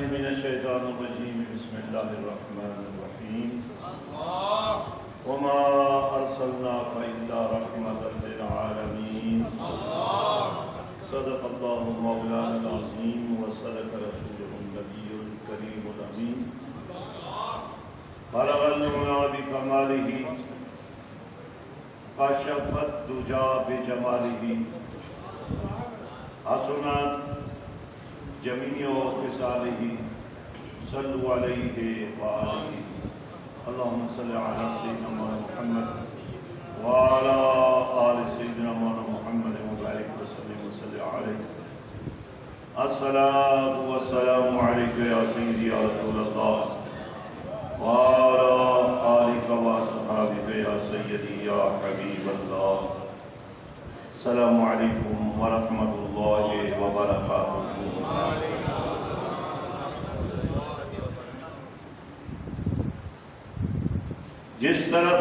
بالله من الشيطان الرجيم بسم الله الرحمن الرحيم وما أرسلناك إلا رحمة للعالمين صدق الله مولانا العظيم وصدق رسوله النبي الكريم الأمين بلغ العلا بكماله كشف الدجى بجماله حسنت جميع خصاله صلوا عليه وآله اللهم صل على سيدنا محمد وعلى آل سيدنا محمد وبارك وسلم عليه الصلاة والسلام عليك يا سيدي يا رسول الله وعلى آلك وصحبك يا سيدي يا حبيب الله السلام علیکم ورحمۃ اللہ وبرکاتہ۔ جس طرف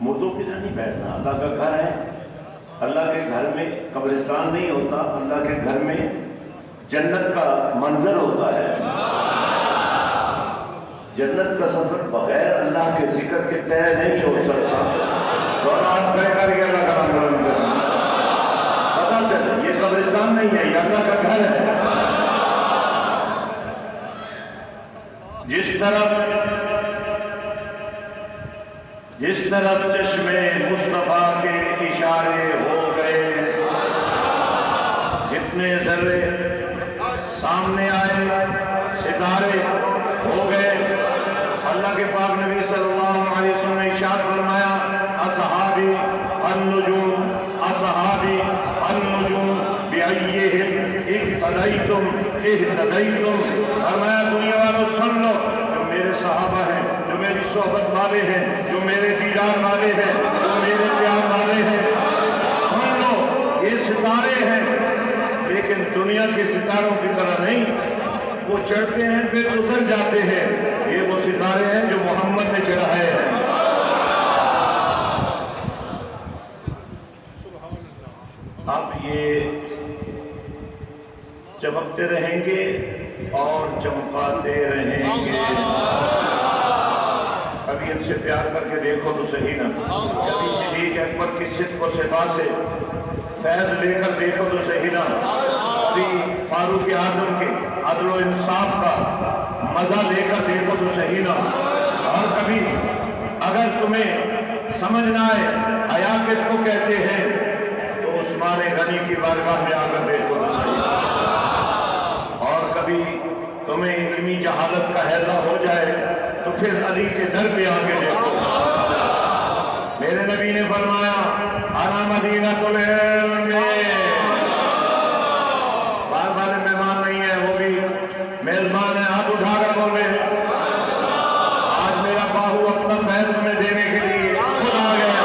مردوں کے گھر نہیں بیٹھنا، اللہ کا گھر ہے، اللہ کے گھر میں قبرستان نہیں ہوتا، اللہ کے گھر میں جنت کا منظر ہوتا ہے۔ جنت کا سفر بغیر اللہ کے ذکر کے طے نہیں چھوڑ سکتا۔ پتا چلے یہ قبرستان نہیں ہے، یہ اللہ کا گھر ہے۔ جس طرف چشمے مصطفیٰ کے اشارے ہو گئے، جتنے ذرے سامنے آئے ستارے ہو گئے۔ اللہ کے پاک نبی صلی اللہ علیہ وسلم نے ارشاد فرمایا اصحابی النجوم اصحابی النجوم بأیہم اقتدیتم اہتدیتم۔ فرمایا دنیا والوں سن لو، جو میرے صحابہ ہیں، جو میری صحبت والے ہیں، جو میرے دیدار والے ہیں، جو میرے پیار والے ہیں، سن لو یہ ستارے ہیں، لیکن دنیا کے ستاروں کی طرح نہیں، وہ چڑھتے ہیں پھر اتر جاتے ہیں۔ یہ وہ ستارے ہیں جو محمد نے چڑھائے ہیں۔ اب یہ چمکتے رہیں گے اور چمکاتے رہیں گے۔ کبھی ان سے پیار کر کے دیکھو تو صحیح نا، کبھی صدیق اکبر کی صدق و صفا سے فیض لے کر دیکھو تو صحیح نا، کبھی فاروق اعظم کے عدل و انصاف کا مزہ لے کر دیکھو تو صحیح نا، اور کبھی اگر تمہیں سمجھ نہ آئے حیا کس کو کہتے ہیں تو عثمان غنی کی بارگاہ میں آ کر دیکھو تو صحیح نا، اور کبھی تمہیں علمی جہالت کا ہیلہ ہو جائے تو پھر علی کے در پہ آ کے دیکھو۔ میرے نبی نے فرمایا انا مدینۃ العلم، بار بار مہمان نہیں ہے، وہ بھی میزبان ہے، ہاتھ اٹھا کر بولے آج میرا باہو اپنا فیض تمہیں دینے کے لیے خود آ گیا۔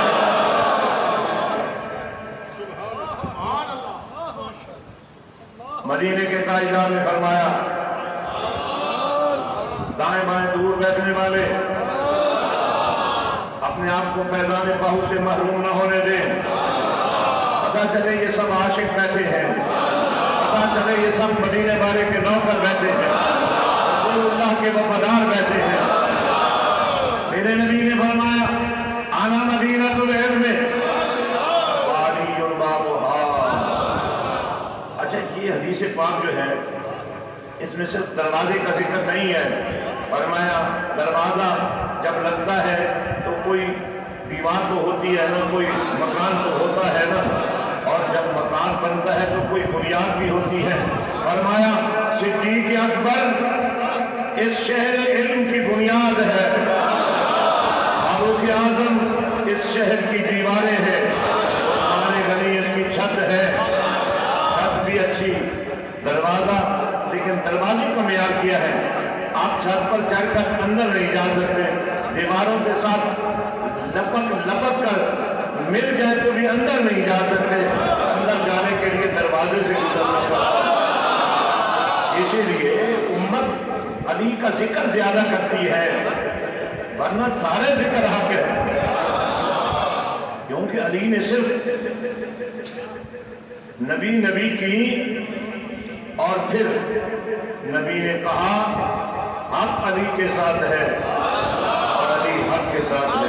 مدینے کے تاجدار نے فرمایا دائیں بائیں دور بیٹھنے والے اپنے آپ کو فیضان باہو سے محروم نہ ہونے دیں۔ پتہ چلے یہ سب عاشق بیٹھے ہیں، پتہ چلے یہ سب مدینے والے کے نوکر بیٹھے ہیں، رسول اللہ کے وفادار بیٹھے ہیں۔ میرے نبی نے فرمایا انا مدینۃ العلم وعلی بابھا۔ اچھا یہ حدیث پاک جو ہے اس میں صرف دروازے کا ذکر نہیں ہے۔ فرمایا دروازہ جب لگتا ہے تو کوئی دیوار تو ہوتی ہے نا، کوئی مکان تو ہوتا ہے نا، اور جب مکان بنتا ہے تو کوئی بنیاد بھی ہوتی ہے۔ فرمایا صدیق اکبر اس شہر علم کی بنیاد ہے، فاروق اعظم اس شہر کی دیواریں ہیں، عثمان غنی اس کی چھت ہے، چھت بھی اچھی، دروازہ، لیکن دروازے کا معیار کیا ہے؟ آپ چھت پر چڑھ کر اندر نہیں جا سکتے، دیواروں کے ساتھ لپک کر مل جائے تو بھی اندر نہیں جا سکتے، اندر جانے کے لیے دروازے سے گزرنا پڑتا۔ اسی لیے امت علی کا ذکر زیادہ کرتی ہے، ورنہ سارے ذکر حق ہے، کیونکہ علی نے صرف نبی کی اور پھر نبی نے کہا حق علی کے ساتھ ہے اور علی حق کے ساتھ ہے.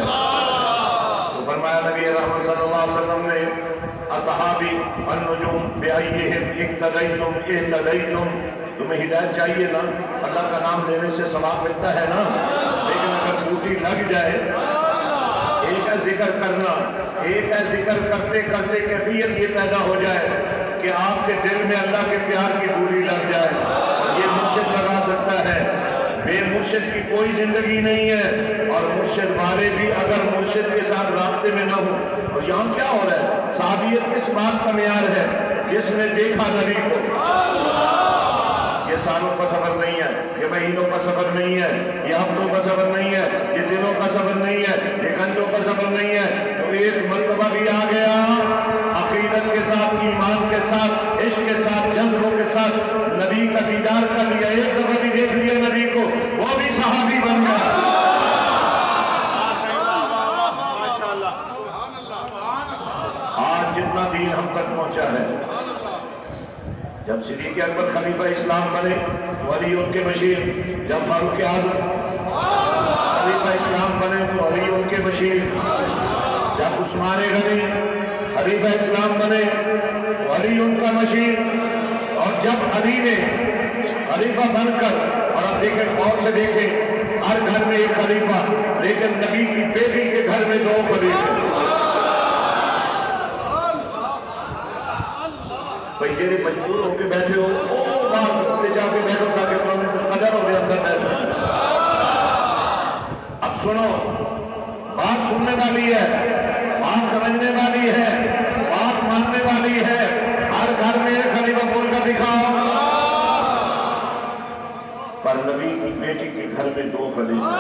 تو فرمایا نبی رحمت صلی اللہ علیہ وسلم نے اصحابی النجوم بأیہم اقتدیتم اہتدیتم. تمہیں ہدایت چاہیے نا, اللہ کا نام لینے سے ثواب ملتا ہے نا, لیکن اگر ڈیوٹی لگ جائے, ایک ہے ذکر کرنا, ایک ہے ذکر کرتے کرتے کیفیت یہ پیدا ہو جائے کہ آپ کے دل میں اللہ کے پیار کی ڈوری لگ جائے. یہ مرشد لگا سکتا ہے, بے مرشد کی کوئی زندگی نہیں ہے. اور مرشد والے بھی اگر مرشد کے ساتھ رابطے میں نہ ہوں. اور یہاں کیا ہو رہا ہے, صحابیت کس بات کا معیار ہے؟ جس نے دیکھا نبی کو. یہ سالوں کا سفر نہیں ہے, یہ مہینوں کا سفر نہیں ہے, یہ ہفتوں کا سفر نہیں ہے, یہ دنوں کا سفر نہیں ہے, یہ گھنٹوں کا سفر نہیں ہے. تو ایک مرتبہ بھی آ گیا عقیدت کے ساتھ, ایمان کے ساتھ, عشق کے ساتھ, جذبوں کے ساتھ نبی کا دیدار کر لیا, ایک دفعہ بھی دیکھ لیا نبی کو, وہ بھی صحابی بن گیا. آج جتنا دین ہم تک پہنچا ہے, جب صدیق اکبر خلیفہ اسلام بنے تو علی ان کے مشیر, جب فاروق اعظم خلیفہ اسلام بنے تو علی ان کے مشیر, جب عثمان غنی خلیفہ اسلام بنے تو علی ان کا مشیر. اور جب علی نے خلیفہ بن کر, اور اب دیکھیں غور سے دیکھیں, ہر گھر میں ایک خلیفہ, لیکن نبی کی بیٹی کے گھر میں 2 خلیفے. بھئی جیرے مجبور ہو کے بیٹھے ہو, باہر لے جا کے بیٹھو تاکہ قدر ہو گیا اندر بیٹھو. اب سنو, بات سننے والی ہے, بات سمجھنے والی ہے, بات ماننے والی ہے. ہر گھر میں ایک خلیفہ بول کر دکھاؤ. پر نبی کی بیٹی کے گھر میں 2 خلیفہ.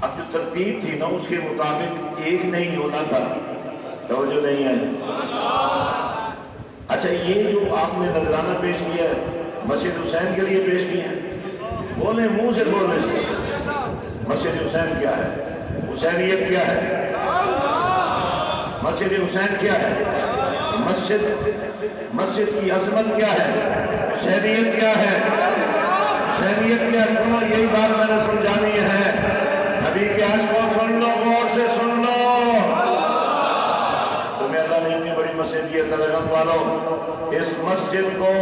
اب جو ترتیب تھی نا اس کے مطابق ایک نہیں ہونا تھا. توجہ نہیں ہے. اچھا, یہ جو آپ نے نذرانہ پیش کیا ہے مسجد حسین کے لیے پیش کیا ہے, بولیں منہ سے بولیں. مسجد حسین کیا ہے, حسینیت کیا ہے, مسجد حسین کیا ہے, مسجد کی عظمت کیا ہے, حسینیت کیا ہے, حسینیت کیا ہے. سنو, یہی بات میں نے سمجھانی ہے. نبی کے عاشقوں سن لو, غور سے سن لو. تمہیں اللہ نے اتنی بڑی مسجد کی ترغم والوں, اس مسجد کو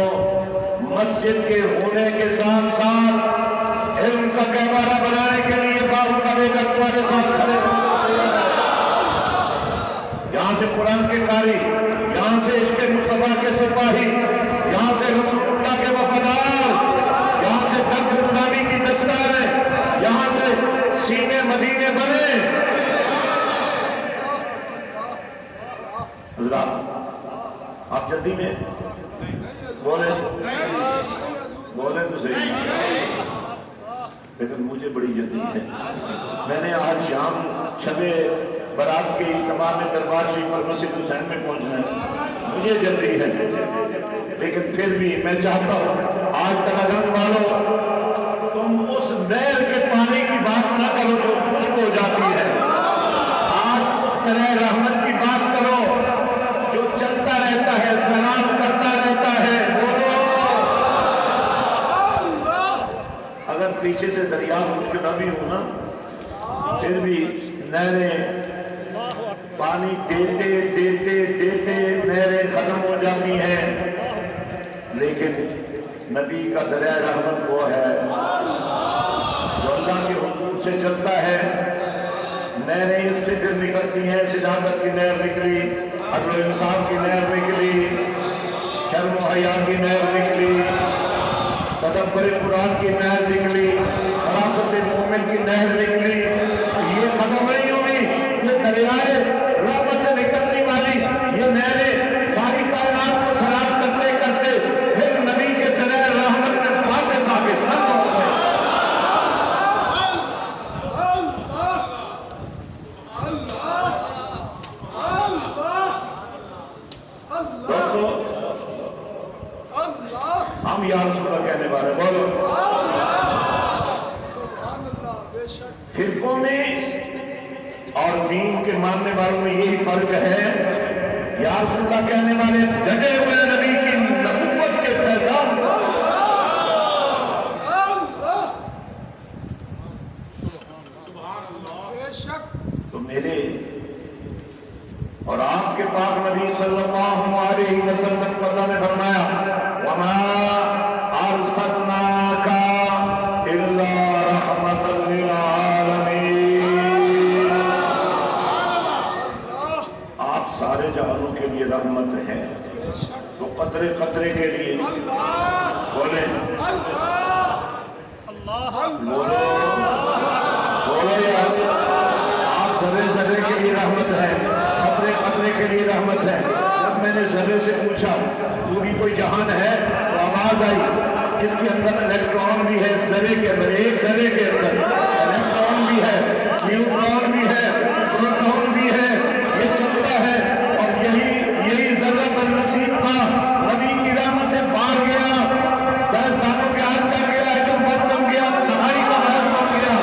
مسجد کے ہونے کے ساتھ ساتھ علم کا گہوارہ بنانے کے لیے بابو کا بیٹا تمہارے ساتھ کھڑے ہیں. یہاں سے قرآن کے قاری, یہاں سے عشق مصطفیٰ کے سپاہی, یہاں سے رسول اللہ کے وفادار, یہاں سے درس نظامی کی دستاریں, یہاں سے سینے مدینے بنے. حضرات آپ جلدی میں بولیں تو صحیح, لیکن مجھے بڑی جلدی ہے. میں نے آج شام شب برات کی تمام دربار شریف پر مسجد حسین میں پہنچنا ہے, مجھے جلدی ہے. لیکن پھر بھی میں چاہتا ہوں آج تلنگانہ والوں, تم اس نہر کے پانی کی بات نہ کرو جو خشک ہو جاتی ہے. آج اس طرح رحمت کی بات کرو جو چلتا رہتا ہے, سلام کرتا رہتا ہے. اگر پیچھے سے دریا خشک نہ بھی ہو نا, پھر بھی نہریں پانی دیتے دیتے دیتے نہریں ختم ہو جاتی ہیں. لیکن نبی کا دریا رحمت وہ ہے جو اللہ کے حضور سے چلتا ہے. نہریں اس سے پھر نکلتی ہیں, صداقت کی نہر نکلی, عدل و انصاف کی نہر نکلی, شرم و حیا کی نہر نکلی, تدبر قرآن کی نہر نکلی, فراست مومن کی نہر نکلی. یہ ختم نہیں ہوئی, یہ دریائے رحمت سے نکلنے والی یہ نہریں ساری کائنات کو سراب کرتے کرتے پھر نبی کے دریا رحمت میں واپس آ کے ختم ہو گئے. دوستو, ہم یا رسول اللہ کہنے والے, بولو. فرقوں میں اور دین کے ماننے والوں میں یہی فرق ہے. یا رسول اللہ کہنے والے ڈٹے ہوئے نبی کی نبوت آپ کے پاک نبی صلی اللہ علیہ وسلم کو اللہ نے فرمایا وَمَا أَرْسَلْنَاكَ إِلَّا رَحْمَةً لِلْعَالَمِينَ، آپ سارے جہانوں کے لیے رحمت ہیں، تو قطرے قطرے کے لیے بولیں بولو یار، آپ ذرے ذرے کے لیے رحمت ہے، قطرے قطرے کے لیے رحمت ہے۔ جب میں نے ذرے سے پوچھا پوری کوئی جہان ہے تو آواز آئی اس کے اندر الیکٹران بھی ہے، ذرے کے اندر، ایک ذرے کے اندر الیکٹران بھی ہے، نیوٹران بھی ہے، پروٹون بھی ہے، یہ چلتا ہے، اور یہی ذرہ پر نصیب تھا نبی کی رحمت سے باہر گیا، سائنسدانوں کے ہاتھ چل گیا، ایٹم بم بن گیا، لڑائی کا باعث بن گیا،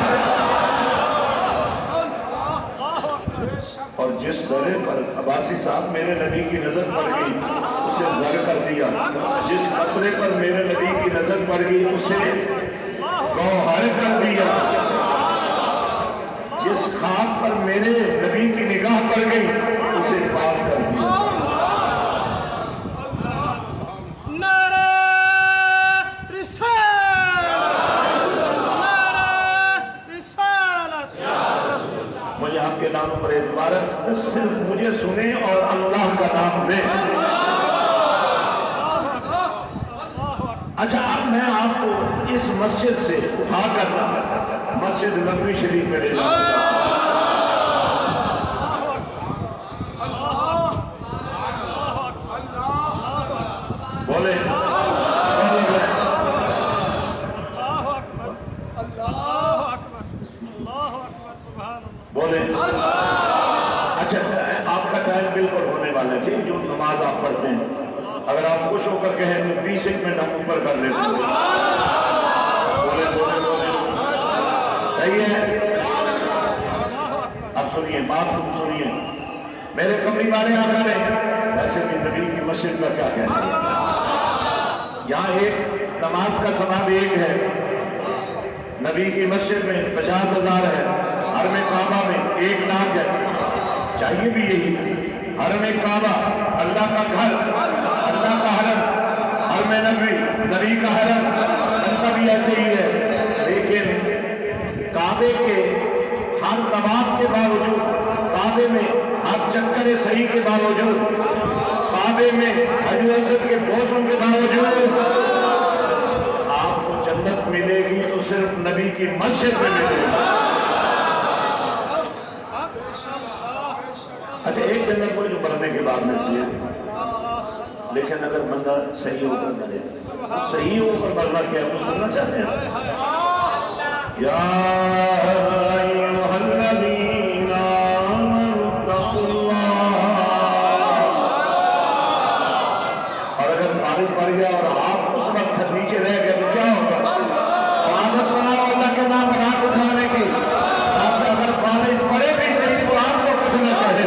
اور جس ذرے پر عباسی صاحب میرے نبی کی نظر پڑ گئی اسے زر کر دیا، جس قطرے پر میرے نبی کی نظر پڑ گئی اسے گوہر کر دیا، جس خاک پر میرے نبی کی نگاہ پڑ گئی اسے پاک کر دیا۔ مجھے آپ کے ناموں پر اعتبار ہے، صرف مجھے سنیں اور اللہ کا نام لیں۔ اچھا، اب میں آپ کو اس مسجد سے اٹھا کر مسجد نبوی شریف میں لے جاؤں گا۔ بولے بولے اچھا، آپ کا ٹائم بالکل ہونے والا ہے، جو نماز آپ پڑھتے ہیں اگر آپ خوش ہو کر کہیں تو 20 منٹ ہم اوپر کر لیتے ہیں۔ بولے بولے بولے صحیح ہے؟ اب سنیے بات، تم سنیے میرے کمری والے آقا نے ویسے بھی نبی کی مسجد کا کیا کہنا ہے؟ یہاں ایک نماز کا ثواب ایک ہے، نبی کی مسجد میں 50,000 ہے، حرم کعبہ میں 1 لاکھ ہے، چاہیے بھی یہی۔ حرم کعبہ اللہ کا گھر، اللہ کا حرم، حرم نبی نبی کا حرم، بنتا بھی ایسے ہی ہے، لیکن کعبے کے ہر طواف کے باوجود، کعبے میں ہر چکر صحیح کے باوجود، کعبے میں حجر اسود کے بوسوں کے باوجود آپ کو جنت ملے گی تو صرف نبی کی مسجد میں ملے گی۔ اچھا، ایک جنت کو جو مرنے کے بعد ملتی ہے، لیکن اگر بندہ صحیح ہو کر مرے، صحیح ہو کر مرنا کیا ہے وہ سننا چاہتے ہیں؟ یا ایھا الذین آمنوا اتقوا اللہ، اور اگر فارغ پڑ گیا اور آپ اس وقت نیچے رہ گئے تو کیا ہوگا؟ عادت بناؤ اللہ کے نام بنا کے اٹھانے کی، تاکہ اگر فارغ پڑے بھی صحیح تو آپ کو کچھ نہ کہے۔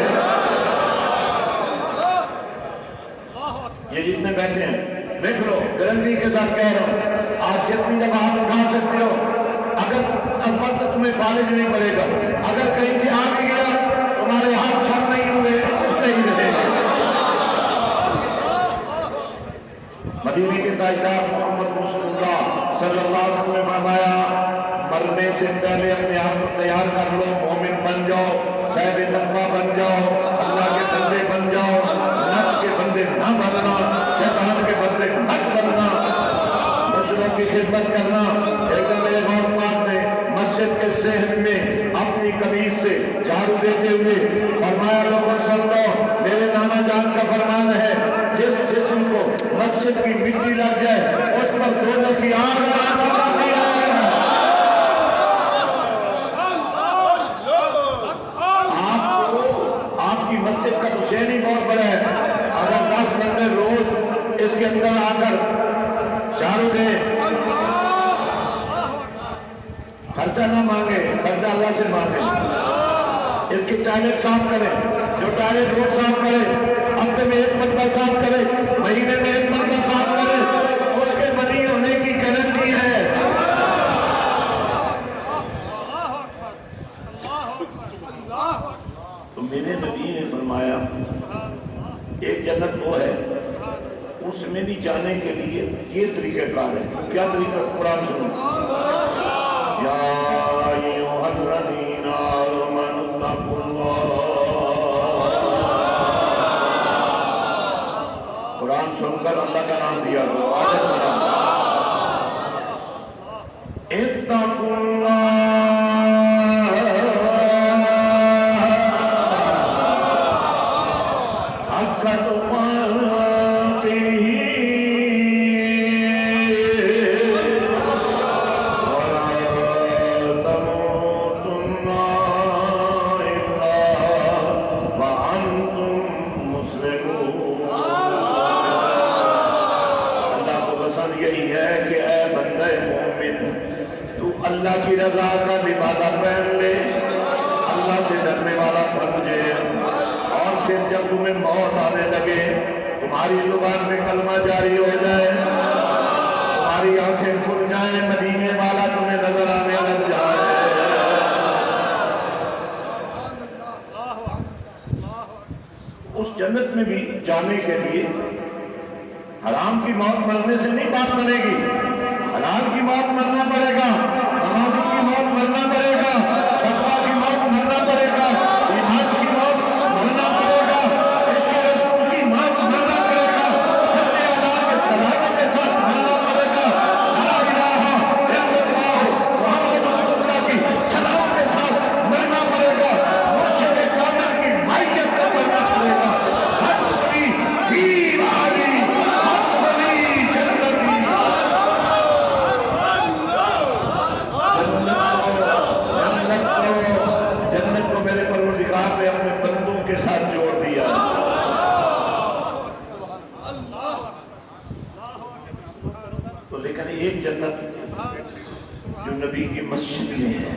یہ جتنے بیٹھے ہیں دیکھ لو، گارنٹی کے ساتھ کہہ رہا ہوں، آپ جتنی دفعہ ہاتھ اٹھا سکتے ہو، اگر البتہ تمہیں فالج نہیں پڑے گا، اگر کہیں سے آ بھی گیا تمہارے ہاتھ چھپ نہیں ہوئے نہیں رہے گا۔ مدینے کے تاجدار محمد رسول اللہ صلی اللہ علیہ وسلم نے فرمایا مرنے سے پہلے اپنے آپ کو تیار کر لو، مومن بن جاؤ، صاحب تقویٰ بن جاؤ، اللہ کے بندے بن جاؤ، نفس کے بندے نہ بننا، شیطان کے بندے مت بننا، دوسروں کی خدمت کرنا۔ ایک دن میرے غور پاک نے مسجد کے صحن میں اپنی قمیص سے جھاڑو دیتے ہوئے فرمایا لوگوں سن لو، میرے نانا جان کا فرمان ہے جس جسم کو مسجد کی مٹی لگ جائے اس پر دوزخ کی آگ حرام کر دیا ہے۔ آپ کی مسجد کا تو شہر ہی بہت بڑا ہے، اگر 10 بندے روز اس کے اندر آ کر جھاڑو دیں، خرچہ نہ مانگے، خرچہ اللہ سے مانگے، اس کی ٹائلٹ صاف کریں، جو ٹائلٹ روز صاف کرے، ہفتے میں 1 مرتبہ صاف کرے، مہینے میں 1 مرتبہ صاف کرے، اس کے بنی ہونے کی گارنٹی ہے۔ تو میرے نبی نے فرمایا ایک جنت وہ ہے اس میں بھی جانے کے لیے یہ طریقہ کار ہے. کیا طریقہ؟ قرآن سنو. یا ایھا الذین آمنوا اتقوا اللہ. قرآن سن کر اللہ کا نام دیا کرو. عادت بنا. اتقوا اللہ حق تقاتہ اللہ کی رضا کا لبادہ پہن لے, اللہ سے ڈرنے والا بن جائے, اور پھر جب تمہیں موت آنے لگے تمہاری زبان میں کلمہ جاری ہو جائے, تمہاری آنکھیں کھل جائیں, مدینے والا تمہیں نظر آنے لگ جائے. اس جنت میں بھی جانے کے لیے حرام کی موت مرنے سے نہیں بات بنے گی. حلال کی موت مرنا پڑے گا, نماز کی موت مرنا پڑے گا, تقویٰ کی موت مرنا پڑے گا, ایمان کی موت مرنا پڑے گا, عشق رسول کی موت مرنا پڑے گا, شب ادا کے تلاوت کے ساتھ مرنا پڑے گا, لا الہ الا اللہ محمد رسول اللہ کی صلوات کے ساتھ مرنا پڑے گا, مرشد کامل کی مائیت میں مرنا پڑے گا. حق ولی پیر علی, حق ولی جنتی. جنت کو میرے پروردگار نے اپنے بندوں کے ساتھ جوڑ دیا. تو لیکن ایک جنت جو نبی کی مسجد میں ہے,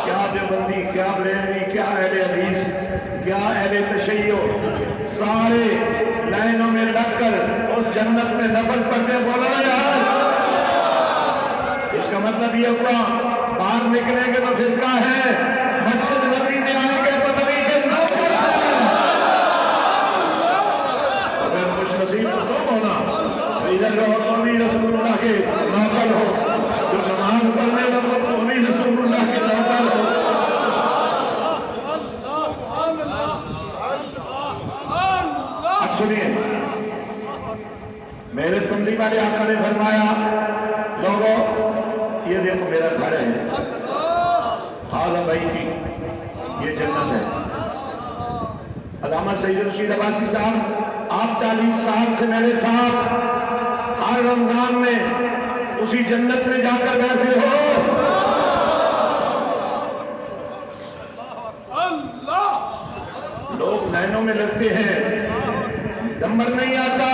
کیا دیوبندی, کیا بریلوی, کیا اہل حدیث, کیا اہل تشیع, سارے لائنوں میں لگ کر اس جنت میں نفل پڑھتے بولا نا یار. اس کا مطلب یہ ہوا باہر نکلیں گے تو فطرہ ہے, مسجد نبی میں آئیں گے تو نبی کے نوکر ہیں. اگر خوش نصیب تو تم ہونا, ادھر رہو تو بھی رسول اللہ کے نوکر ہو, جو نماز پڑھنے لگو تو بھی رسول اللہ کے نوکر ہو. اب سنیے, میرے تملی والے آقا نے فرمایا, لوگوں یہ دیکھو میرا گھر ہے, حالا بھائی کی یہ جنت ہے. علامہ سید رشید عباسی صاحب آپ 40 سال سے میرے ساتھ ہر رمضان میں اسی جنت میں جا کر بیٹھے ہو. لوگ لائنوں میں لگتے ہیں, نمبر نہیں آتا.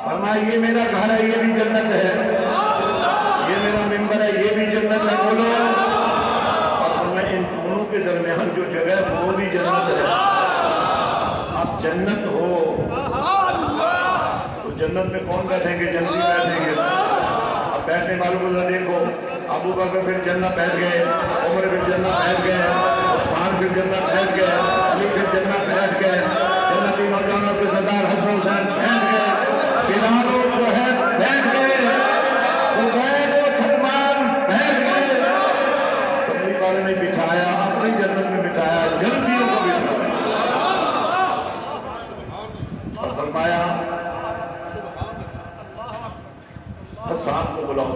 فرمایا یہ میرا گھر ہے, یہ بھی جنت ہے, یہ میرا ممبر ہے, یہ بھی جنت ہے. بولو. اور فرمایا ان دونوں کے درمیان جو جگہ ہے وہ بھی جنت ہے. اب جنت ہو تو جنت میں کون بیٹھیں گے؟ جنتی بیٹھیں گے. اب بیٹھنے والوں کو دیکھو, ابو بکر پھر جنت بیٹھ گئے, عمر پھر جنت بیٹھ گئے, عثمان پھر جنت بیٹھ گئے, علی پھر جنت بیٹھ گئے, جنتی نوجوانوں کے سردار حسن حسین بیٹھ گئے, بلال و سہیل بیٹھ گئے, عبید و سلمان بیٹھ گئے. کملی والے نے بٹھایا, اپنی جنت میں بٹھایا, جنتیوں کو بٹھایا. اور فرمایا حسان کو بلاؤ.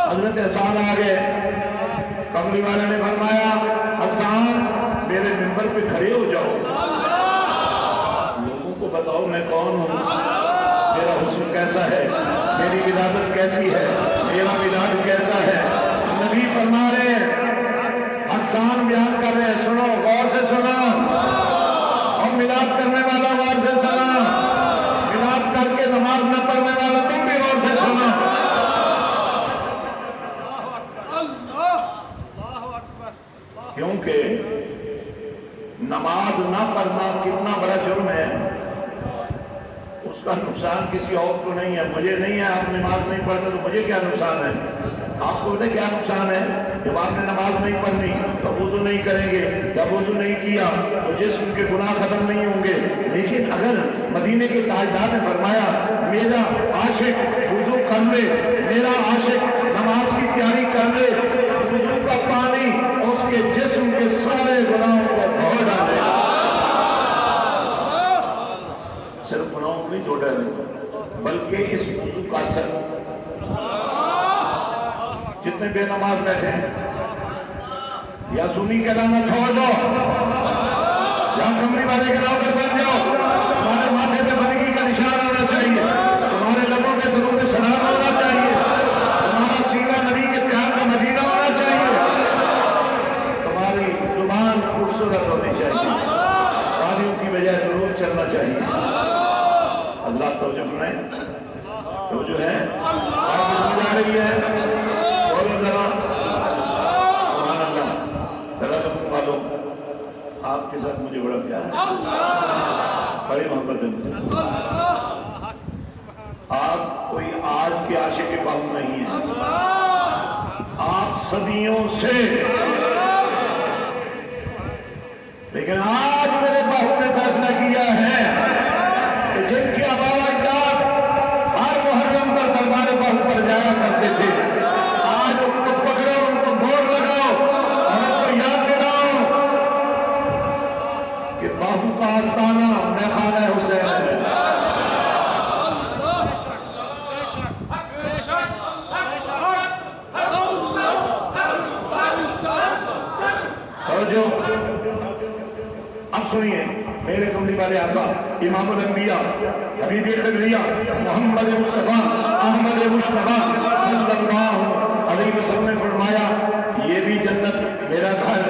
حضرت حسان آ گئے. کملی والے نے فرمایا حسان میرے ممبر پہ کھڑے ہو جاؤ, لوگوں کو بتاؤ میں کون ہوں, میرا حسن کیسا ہے, میری ولادت کیسی ہے, میرا میلاد کیسا ہے. نبی فرما رہے ہیں, حسان بیان کر رہے ہیں, سنو غور سے سنو, اور میلاد کرنے والا غور سے سنا, میلاد کر کے نماز نہ پڑھنے والا تم بھی غور سے سنا. کیونکہ نماز نہ پڑھنا کتنا بڑا جرم ہے, اس کا نقصان کسی اور کو نہیں ہے. مجھے نہیں ہے, آپ نماز نہیں پڑھتے تو مجھے کیا نقصان ہے. آپ کو پتہ کیا نقصان ہے؟ جب آپ نے نماز نہیں پڑھنی تو وضو نہیں کریں گے، جب وضو نہیں کیا تو جسم کے گناہ ختم نہیں ہوں گے۔ لیکن اگر مدینے کے تاجدار نے فرمایا میرا عاشق وضو کر لے، میرا عاشق نماز کی تیاری کر لے، وضو کا پانی اس کے جسم کے سارے گناہوں کو دھو ڈالے گا۔ صرف گناہوں کو نہیں دھو ڈالے گا بلکہ اس وضو کا اثر جتنے بے نماز بیٹھے ہیں یا سنی کہلانا چھوڑ دو یا کمری والے کے نام پر بن جاؤ، تمہارے ماتھے پہ بندگی کا نشان ہونا چاہیے، تمہارے لبوں پہ درود سلام ہونا چاہیے، تمہارا سینہ نبی کے پیار کا مدینہ ہونا چاہیے، تمہاری زبان خوبصورت ہونی چاہیے، تالیوں کی بجائے درود چلنا چاہیے۔ حضرات توجہ فرمائیں، توجہ ہے، آپ کی سمجھ آ رہی ہے؟ بولو ذرا سبحان اللہ۔ ذرا تم معلوم آپ کے ساتھ مجھے بڑا پیار ہے، بڑی محبت ہے مجھے۔ آپ کوئی آج کے عاشق کے باہو نہیں ہیں، آپ صدیوں سے، لیکن آج میرے باہو نے فیصلہ کیا ہے کہ جن کے آباء و اجداد ہر محرم پر دربار باہو پر جایا کرتے تھے، آج ان کو پکڑو، ان کو گور لگاؤ اور ان کو یاد دلاؤ کہ باہو کا آستانہ میخانہ حسین ہے۔ توجہ، اب سنیے میرے کملی والے آقا امام الانبیاء حبیب قبلیہ محمد مصطفیٰ احمد مصطفیٰ صلی اللہ علیہ وسلم نے فرمایا یہ بھی جنت میرا گھر،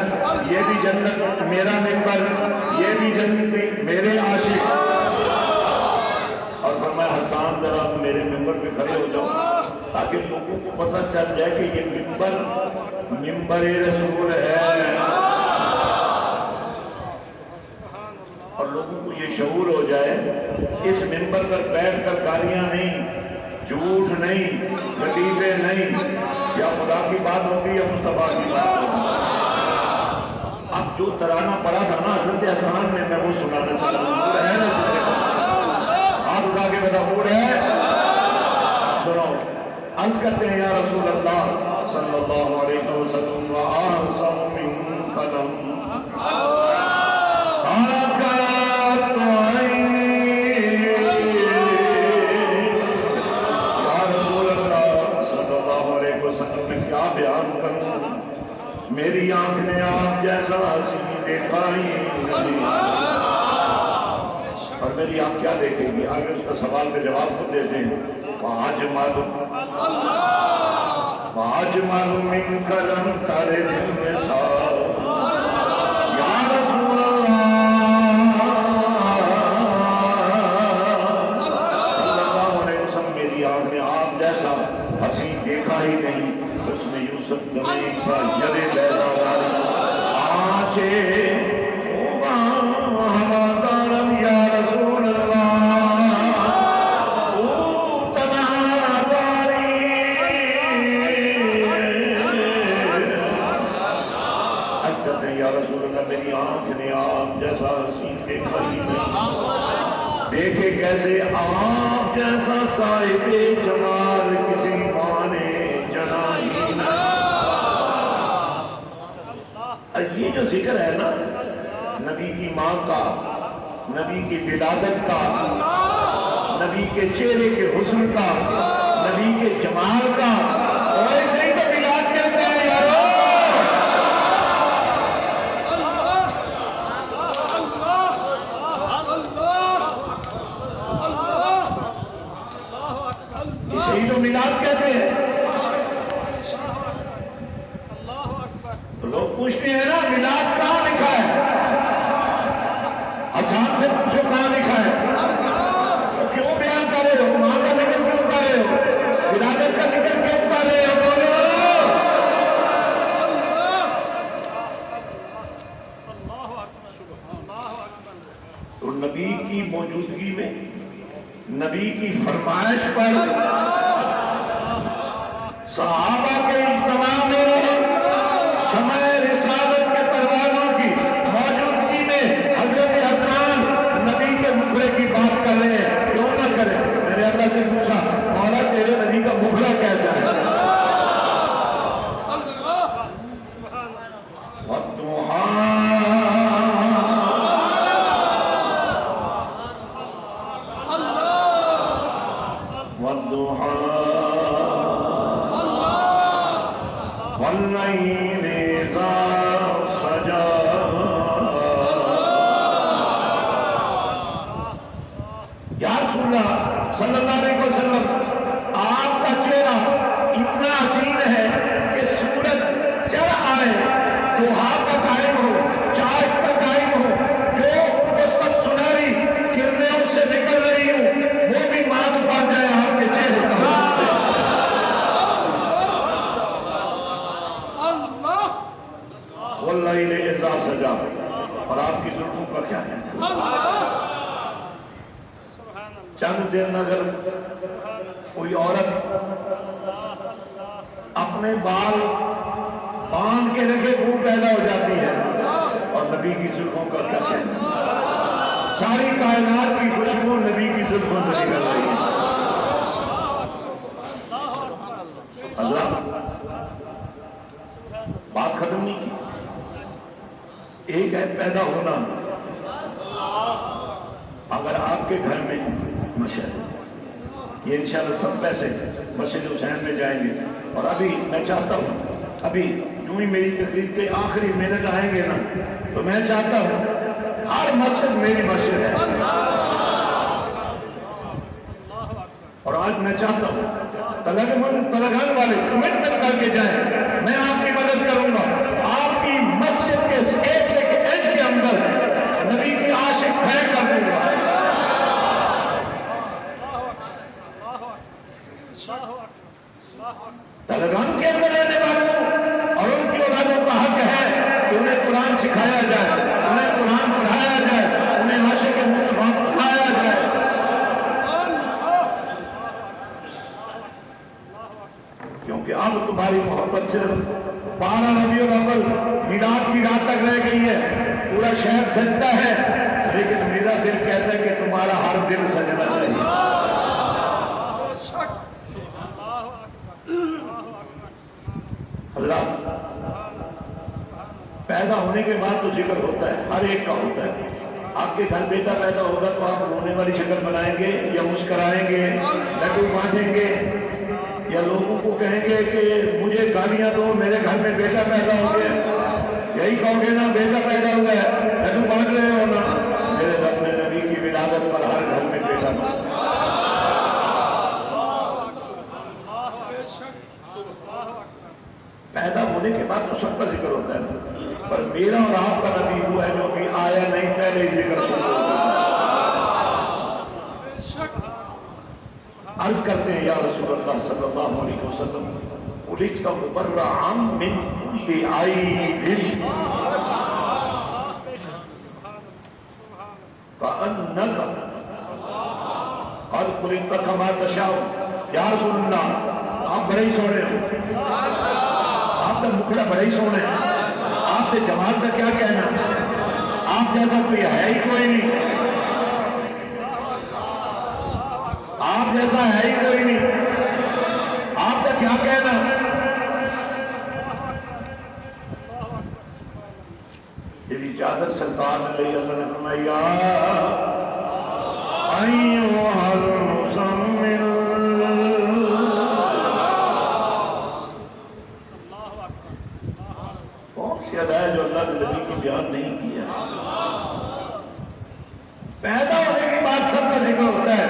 یہ بھی جنت میرا منبر، یہ بھی جنت میرے عاشق۔ اور فرمایا حسان ذرا میرے منبر پہ کھڑے ہو جاؤ تاکہ لوگوں کو پتہ چل جائے کہ یہ منبر رسول ہے، اور لوگوں کو یہ شعور ہو جائے اس منبر پر بیٹھ کر گالیاں نہیں، جھوٹ نہیں، لطیفے نہیں، یا خدا کی بات ہوگی یا مصطفیٰ کی بات ہوگی۔ اب جو ترانہ پڑا تھا نا حضرت احسان میں وہ سنانا چاہتا ہوں، موڈ ہے نا سننے کا؟ ہاتھ اٹھا کے بتا موڈ ہے؟ سنو، عرض کرتے ہیں یا رسول اللہ صلی اللہ علیہ وسلم وآسم من قدم میری آنکھ نے آپ جیسا حسین دیکھا ہی نہیں، اور میری آنکھ کیا دیکھے گی؟ آگے اس کا سوال کا جواب خود دیتے ہیں، وَعَجْمَلُ مِنْ قَلَمْ تَرِ النِّسَاءُ یا رسول اللہ صلی اللہ علیہ وسلم، میری آنکھ نے آپ جیسا حسین دیکھا ہی نہیں، اس میں یوسف دمیک سا یرے بیضا داری آنچے ہمادارم یا رسول اللہ اوتنا داری۔ اچھتے ہیں یا رسول اللہ میری آنکھ نے آپ جیسا حسین دیکھا ہی نہیں، دیکھے کیسے آپ جیسا صاحب جمال کسی ماں نے جنا ہی نہیں۔ یہ جو ذکر ہے نا نبی کی ماں کا، نبی کی ولادت کا، نبی کے چہرے کے حسن کا، نبی کے جمال کا، اور ایسے ہی تو میلاد کہتے ہیں یارو۔ اسے ہی تو میلاد کہتے ہیں۔ لوگ پوچھتے ہیں نا میلاد کہاں لکھا ہے؟ حسان سے پوچھو کہاں لکھا ہے؟ تو کیوں بیان کر رہے ہو؟ ماں کا ذکر کیوں کر رہے ہو؟ ولادت کا ذکر کیوں کر رہے ہو؟ بولو۔ تو نبی کی موجودگی میں، نبی کی فرمائش پر صحابہ کے اجتماع میں شمع رسالت کے پروانوں کی موجودگی میں حضرت حسان نبی کے مکھڑے کی بات کر رہے ہیں، کیوں نہ کریں؟ میں نے اللہ سے پوچھا مولا تیرے نبی کا مکھڑا کیسا ہے؟ والليل إذا سجى یا رسول اللہ صلی اللہ علیہ وسلم، آپ کا چہرہ اتنا حسین ہے کہ سورج چڑھ آئے دوحا کا قائم ہو، چاند کا قائم ہو، جو اس وقت سنہری کرنیں اس سے نکل رہی ہوں، وہ بھی مات پا جائے آپ کے چہرے کا۔ واللیل اذا سجا، اور آپ کی زلفوں کا کیا ہے؟ چند دن اگر کوئی عورت اپنے بال باندھ کے رکھے بو پیدا ہو جاتی ہے، اور نبی کی زلفوں کا کیا کہنا؟ ساری کائنات کی خوشبو نبی کی زلفوں سے نکل رہی ہے۔ حضرات بات ختم نہیں کی، ایک ہے پیدا ہونا۔ اگر آپ کے گھر میں مشہد، یہ انشاءاللہ سب پیسے مسجد حسین میں جائیں گے، اور ابھی میں چاہتا ہوں، ابھی جو ہی میری تقریر کے آخری منٹ آئیں گے نا، تو میں چاہتا ہوں ہر مسجد میری مسجد ہے، اور آج میں چاہتا ہوں تلگان والے کمٹمنٹ کر کے جائیں، میں آپ کی مدد کروں گا، آپ کی مسجد کے ایک ایک انچ کے اندر نبی کی عاشق کھڑے کر دوں گا۔ تلگان کے اندر رہنے والوں اور ان کی اولادوں کا حق ہے کہ انہیں قرآن سکھایا جائے، انہیں قرآن پڑھایا جائے، انہیں عاشق مصطفیٰ پڑھایا جائے۔ کیونکہ اب تمہاری محبت صرف 12 ربیع الاول میلاد کی رات تک رہ گئی ہے، پورا شہر سجدہ ہے، لیکن میرا دل کہتا ہے کہ تمہارا ہر دل سجنا چاہیے۔ حضرات پیدا ہونے کے بعد تو ذکر ہوتا ہے، ہر ایک کا ہوتا ہے۔ آپ کے گھر بیٹا پیدا ہوگا تو آپ رونے والی شکل بنائیں گے یا مسکرائیں گے، لڈو بانٹیں گے، یا لوگوں کو کہیں گے کہ مجھے گالیاں دو، میرے گھر میں بیٹا پیدا ہو گیا؟ یہی کہو گے نا بیٹا پیدا ہوا ہے، لڈو بانٹ رہے ہو نا؟ میرے رب نے نبی کی ولادت پر ہر گھر میں بیٹا بانٹا۔ پیدا ہونے کے بعد تو سب کا ذکر ہوتا ہے، پر میرا اور آپ کا نبی وہ ہے جو کہ آیا نہیں، پہلے ہی ذکر شروع ہوتا ہے۔ عرض کرتے ہیں یا رسول اللہ صلی اللہ علیہ وسلم، خلقت مبرعا من کل عیب کأنک قد خلقت کما تشاء۔ یا رسول اللہ آپ بڑے ہی سونے ہو، آپ کا مکھڑا بڑے ہی سونے، آپ کے جمال کا کیا کہنا، آپ جیسا کوئی ہے ہی کوئی نہیں، آپ جیسا ہے ہی کوئی نہیں، آپ کا کیا کہنا۔ اسی چادر سرکار نے لئی، اللہ نے فرمایا ایھا المزمل، کون سی ادا ہے جو اللہ نے نبی کی بیان نہیں کیا؟ پیدا ہونے کے بعد سب کا ذکر ہوتا ہے،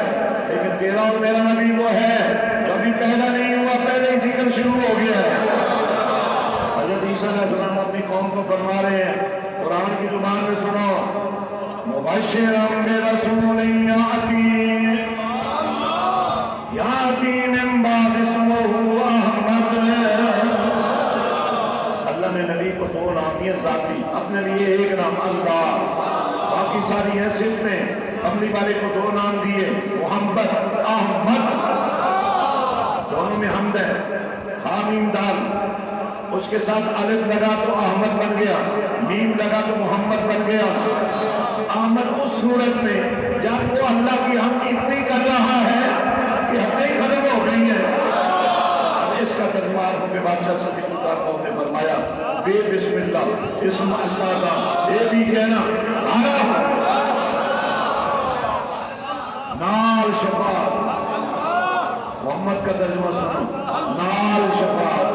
لیکن تیرا اور میرا نبی وہ ہے جو ابھی پیدا نہیں ہوا، پہلے ہی ذکر شروع ہو گیا ہے۔ حضرت عیسیٰ علیہ السلام اپنی قوم کو فرما رہے ہیں، قرآن کی زبان میں سنو، مبشرا برسول یاتی من بعد اسمہ احمد۔ اللہ نے نبی کو دو نام دیے ذاتی، اپنے لیے ایک نام اللہ، باقی ساری ہیں صرف میں، اپنی والے کو دو نام دیے محمد، احمد، دونوں میں حمد ہے۔ حامیم دال، اس کے ساتھ الف لگا تو احمد بن گیا، میم لگا تو محمد بن گیا۔ احمد اس صورت میں جب وہ اللہ کی ہم اتنی کر رہا ہے کہ حدیں ختم ہو گئی ہیں۔ اس کا ترجمہ حکم بادشاہ صدیق سلطان قوم نے فرمایا بے بسم اللہ اسم اللہ کا یہ بھی کہنا نال شفاعت، محمد کا ترجمہ سنو، نال شفاعت،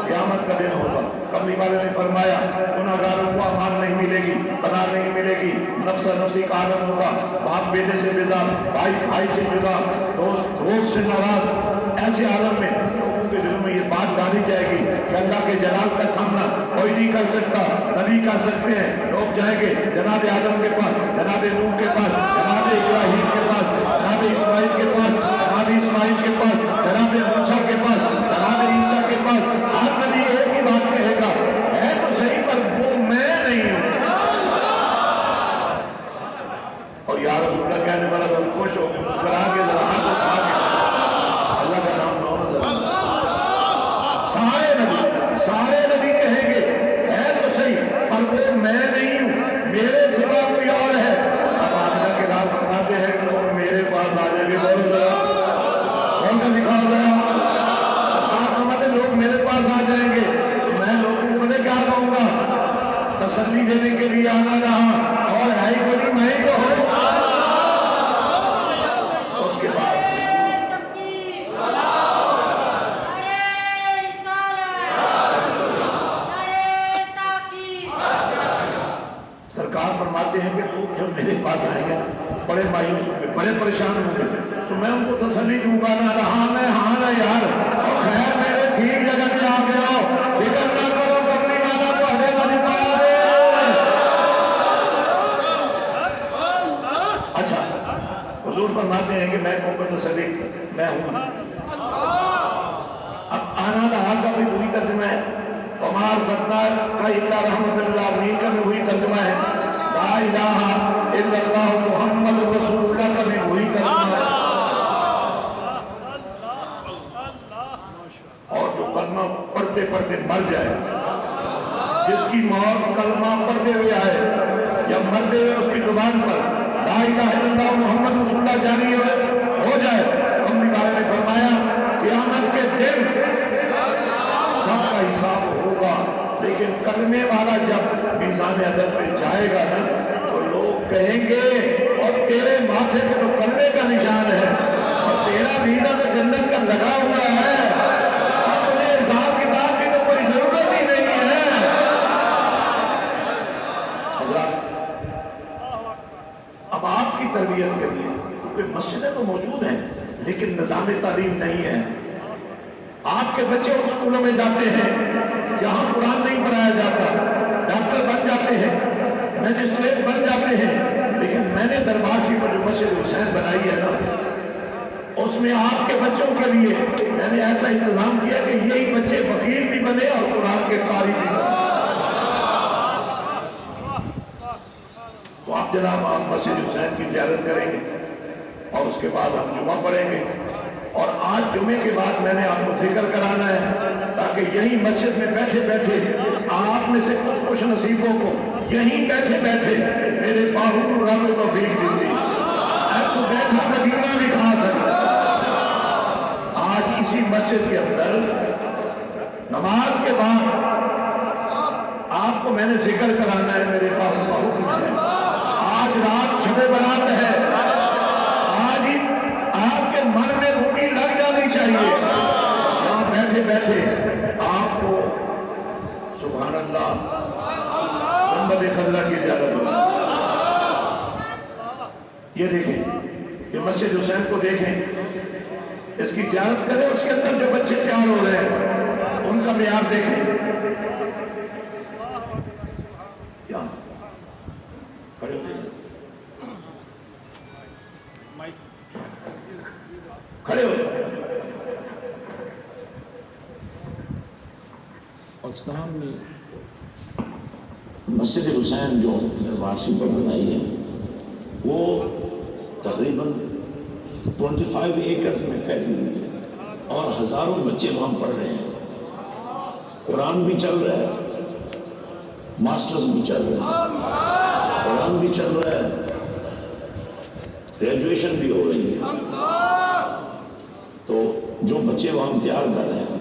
قیامت کا دن ہوگا۔ کملی والے نے فرمایا گناہگاروں کو امان نہیں ملے گی، پناہ نہیں ملے گی، نفس نفسی کا عالم ہوگا، باپ بیٹے سے بیزار، بھائی بھائی سے جدا، دوست سے ناراض۔ ایسے عالم میں لوگوں کے دلوں میں یہ بات ڈالی جائے گی کہ اللہ کے جلال کا سامنا کوئی نہیں کر سکتا، نبی کر سکتے ہیں۔ لوگ جائیں گے جناب آدم کے پاس، جناب نوح کے پاس، جناب ابراہیم کے پاس، جناب اسماعیل کے پاس، جناب اسماعیل کے پاس، جناب موسیٰ کے پاس، جناب عیسیٰ کے پاس۔ ہر نبی ایک ہی بات کہے گا، ہے تو صحیح پر وہ میں نہیں ہوں۔ اور یا رسول اللہ کہنے والا تو خوش ہو گئے، مسکرا کے ذرا ہاتھ اٹھا کے اللہ کا نام لو۔ سارے نبی کہیں گے ہے تو صحیح پر وہ میں نہیں ہوں، میرے سوا کوئی اور ہے۔ اب آمنہ کے رات فرماتے ہیں کہ لوگ میرے پاس آ جائیں گے، بولو ذرا کون کا دکھاؤ ذرا، لوگ میرے پاس آ جائیں گے، میں لوگوں کو کیا کہوں گا؟ تسلی دینے کے لیے آنا رہا اور ہے ہی کوئی میں ہی تو ہوں۔ اس کے بعد سرکار فرماتے ہیں کہ لوگ جب میرے پاس آئیں گے بڑے مایوس ہوں گے، بڑے پریشان ہوں گے، تو میں ان کو تسلی دوں گا نہ رہا میں ہاں نہ یار، اور خیر میرے ٹھیک جگہ پہ آ گئے ہو، فکر نہ کرو کرنے والا تو ہمیں نہ دکھا دے۔ اچھا حضور فرماتے ہیں کہ میں کون کو تسلی میں ہوں۔ اب آنا رہا کا بھی وہی ترجمہ ہے، عمار ستار کا اللہ رحمت اللہ علیہ کا بھی وہی ترجمہ ہے، لا الہ الا اللہ محمد رسول اللہ کا بھی وہی ترجمہ ہے۔ اور جو کلمہ پڑھتے پڑھتے مر جائے، جس کی موت کلمہ پڑھتے ہوئے آئے یا مرتے ہوئے اس کی زبان پر لا الہ الا اللہ محمد رسول اللہ جاری ہو جائے، کملی والے نے فرمایا قیامت کے دن سب کا حساب ہوگا، لیکن کلمے والا جب میزان عدل پہ جائے گا نا تو لوگ کہیں گے اور تیرے ماتھے پہ تو کلمے کا نشان ہے اور تیرا ویزا تو جنت کا لگا ہوا ہے، اب تجھے حساب کتاب کی تو کوئی ضرورت ہی نہیں ہے۔ حضرات اب آپ کی تربیت کے لیے کیونکہ مسجدیں تو موجود ہیں لیکن نظام تعلیم نہیں ہے، آپ کے بچے ان اسکولوں میں جاتے ہیں جہاں قرآن نہیں پڑھایا جاتا، ڈاکٹر بن جاتے ہیں، میجسٹریٹ بن جاتے ہیں، لیکن میں نے دربار شریف پر جو مسجد حسین بنائی ہے نا اس میں آپ کے بچوں کے لیے میں نے ایسا انتظام کیا کہ یہی بچے وکیل بھی بنے اور قرآن کے قاری بھی بنے۔ تو آپ جناب آپ مسجد حسین کی زیارت کریں گے اور اس کے بعد ہم جمعہ پڑھیں گے، اور آج جمعے کے بعد میں نے آپ کو ذکر کرانا ہے تاکہ یہی مسجد میں بیٹھے بیٹھے آپ میں سے کچھ خوش نصیبوں کو یہیں بیٹھے بیٹھے میرے باہو رب توفیق دیجیے، تو بیٹھا مدینہ بھی کھا سکے۔ آج اسی مسجد کے اندر نماز کے بعد آپ کو میں نے ذکر کرانا ہے، میرے پاس بہت ہے، آج رات شب برات ہے، آج ہی آپ کے من میں روٹی لگ جانی چاہیے، یہاں بیٹھے بیٹھے آپ کو سبحان اللہ محمد خلا کی زیارت ہو۔ یہ دیکھیں، یہ مسجد حسین کو دیکھیں، اس کی زیارت کریں، اس کے اندر جو بچے تیار ہو رہے ہیں ان کا معیار دیکھیں۔ کیا کھڑے ہو جائیں، کھڑے ہو جائیں۔ پاکستان میں مسجد حسین جو دربارسی پر بنائی ہے وہ تقریباً 25 ایکڑز میں پھیلی ہوئی ہے اور ہزاروں بچے وہاں پڑھ رہے ہیں۔ قرآن بھی چل رہا ہے، ماسٹرز بھی چل رہا ہے، قرآن بھی چل رہا ہے، گریجویشن بھی ہو رہی ہے۔ تو جو بچے وہاں تیار کر رہے ہیں